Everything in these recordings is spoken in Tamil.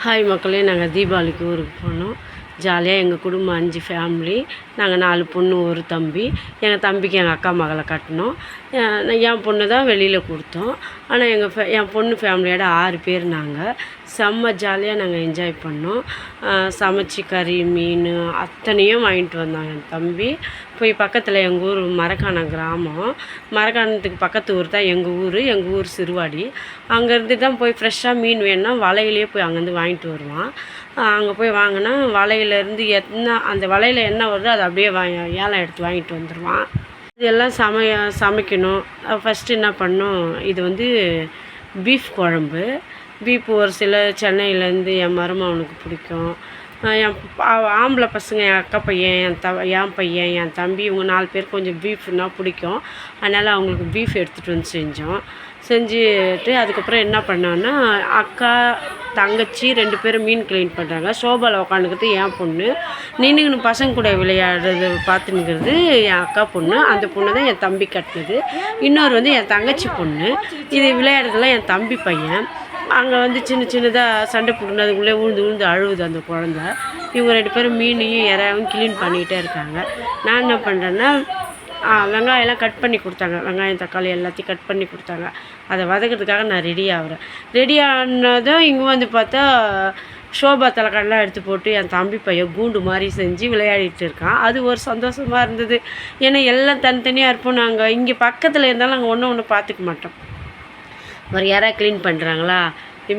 ஹாய் மக்களே, நாங்கள் தீபாவளிக்கு ஊருக்கு போனோம். ஜாலியாக எங்கள் குடும்பம் 5 ஃபேமிலி. நாங்கள் 4 பொண்ணு, ஒரு தம்பி. எங்கள் தம்பிக்கு எங்கள் அக்கா மகளை கட்டினோம். என் பொண்ணு தான் வெளியில் கொடுத்தோம். ஆனால் என் பொண்ணு ஃபேமிலியோட 6 பேர் நாங்கள். செம்ம ஜாலியாக நாங்கள் என்ஜாய் பண்ணோம். சமைச்சி கறி, மீன் அத்தனையும் வாங்கிட்டு வந்தோம் என் தம்பி. போய் பக்கத்தில் எங்கள் ஊர் மரக்காணம் கிராமம். மரக்காணத்துக்கு பக்கத்து ஊர் தான் எங்கள் ஊர் சிறுவாடி. அங்கேருந்து தான் போய் ஃப்ரெஷ்ஷாக மீன் வேணுன்னா வலையிலே போய் அங்கேருந்து வாங்கிட்டு வருவான். அங்கே போய் வாங்கினா வலையிலேருந்து அந்த வலையில் என்ன வருதோ அதை அப்படியே ஏலம் எடுத்து வாங்கிட்டு வந்துடுவான். இதெல்லாம் சமைக்கணும். ஃபஸ்ட்டு என்ன பண்ணோம், இது வந்து பீஃப் குழம்பு. பீஃப் ஒரு சில சென்னையிலேருந்து என் மருமகனுக்கு பிடிக்கும். என் ஆம்பளை பசங்க, என் அக்கா பையன், என் பையன், என் தம்பி, இவங்க 4 பேர் கொஞ்சம் பீஃப்னா பிடிக்கும். அதனால் அவங்களுக்கு பீஃப் எடுத்துகிட்டு வந்து செஞ்சுட்டு அதுக்கப்புறம் என்ன பண்ணோன்னா, அக்கா தங்கச்சி 2 பேரும் மீன் க்ளீன் பண்ணுறாங்க. சோபாவில் உட்காந்துக்கிட்டு என் பொண்ணு நின்றுக்கின்னு பசங்க கூட விளையாடுறது பார்த்துன்னுக்கிறது என் அக்கா பொண்ணு. அந்த பொண்ணு தான் என் தம்பி கட்டினது. இன்னொரு வந்து என் தங்கச்சி பொண்ணு. இது விளையாடுறதுலாம் என் தம்பி பையன். அங்கே வந்து சின்னதாக சண்டை போட்டுன்னு அதுக்குள்ளே விழுந்து அழுவுது அந்த குழந்த. இவங்க 2 பேரும் மீனையும் இறாவும் க்ளீன் பண்ணிக்கிட்டே இருக்காங்க. நான் என்ன பண்ணுறேன்னா, வெங்காயம்லாம் கட் பண்ணி கொடுத்தாங்க. வெங்காயம், தக்காளி எல்லாத்தையும் கட் பண்ணி கொடுத்தாங்க. அதை வதக்கிறதுக்காக நான் ரெடி ஆகிறேன். ரெடி ஆனதும் இங்கே வந்து பார்த்தா ஷோபா தலைக்கடலாம் எடுத்து போட்டு என் தம்பி பையன் கூண்டு மாதிரி செஞ்சு விளையாடிட்டு இருக்கான். அது ஒரு சந்தோஷமாக இருந்தது. ஏன்னா எல்லாம் தனித்தனியாக இருப்போம். நாங்கள் இங்கே பக்கத்தில் இருந்தாலும் நாங்கள் ஒன்று பார்த்துக்க மாட்டோம். ஒரு இறா க்ளீன் பண்ணுறாங்களா,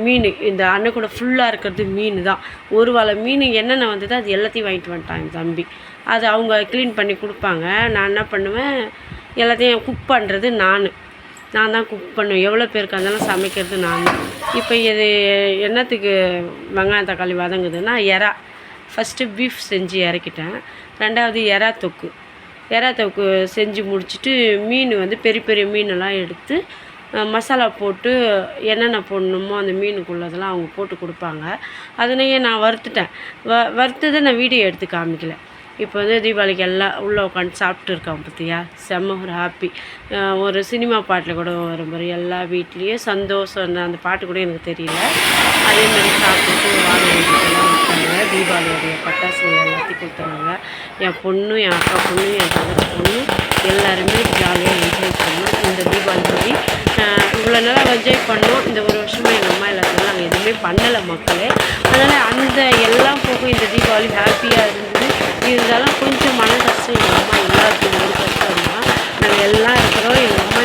மீன் இந்த அண்ணன் கூட ஃபுல்லாக இருக்கிறது மீன் தான். ஒரு வலை மீன் என்னென்ன வந்ததோ அது எல்லாத்தையும் வாங்கிட்டு வந்துட்டான் என் தம்பி. அது அவங்க க்ளீன் பண்ணி கொடுப்பாங்க. நான் என்ன பண்ணுவேன், எல்லாத்தையும் குக் பண்ணுறது நான் தான் குக் பண்ணுவேன். எவ்வளோ பேருக்கு இருந்தாலும் சமைக்கிறது நான். இப்போ இது என்னத்துக்கு வெங்காயம் தக்காளி வதங்குதுன்னா, இறா ஃபஸ்ட்டு பீஃப் செஞ்சு இறக்கிட்டேன். 2வது இறா தொக்கு செஞ்சு முடிச்சுட்டு மீன் வந்து பெரிய மீனெல்லாம் எடுத்து மசாலா போட்டு என்னென்ன போடணுமோ அந்த மீனுக்குள்ளதெல்லாம் அவங்க போட்டு கொடுப்பாங்க. அதனையே நான் வறுத்ததை நான் வீடியோ எடுத்து காமிக்கல. இப்போ வந்து தீபாவளிக்கு எல்லாம் உள்ளே உட்காந்து சாப்பிட்டு இருக்கான் பார்த்தியா, செம்ம ஒரு ஹாப்பி. ஒரு சினிமா பாட்டில் கூட வரும் பாரு, எல்லா வீட்லேயும் சந்தோஷம். அந்த பாட்டு கூட எனக்கு தெரியல. அதே மாதிரி சாப்பிட்டு வாங்கிட்டுலாம் விட்டாங்க. தீபாவளியோடைய பட்டாசுகள் எல்லாத்தையும் கொடுத்துறாங்க. என் பொண்ணு, என் அக்கா பொண்ணு, என் தங்கச்சி பொண்ணு எல்லாருமே ஜாலியாக என்ஜாய் பண்ணோம். இந்த தீபாவளி மாதிரி இவ்வளோ நேரம் என்ஜாய் பண்ணோம். இந்த ஒரு வருஷமாக எங்கள் அம்மா எல்லாத்தையும் நாங்கள் எதுவுமே பண்ணலை மக்களே. அதனால் அந்த எல்லாம் போக இந்த தீபாவளி ஹாப்பியாக இருந்தது. இருந்தாலும் கொஞ்சம் மன கஷ்டம். எங்கள் அம்மா எல்லாருக்கும் ஒரு கஷ்டம் தான். நாங்கள் எல்லாம் இருக்கிறோம். எங்கள் அம்மா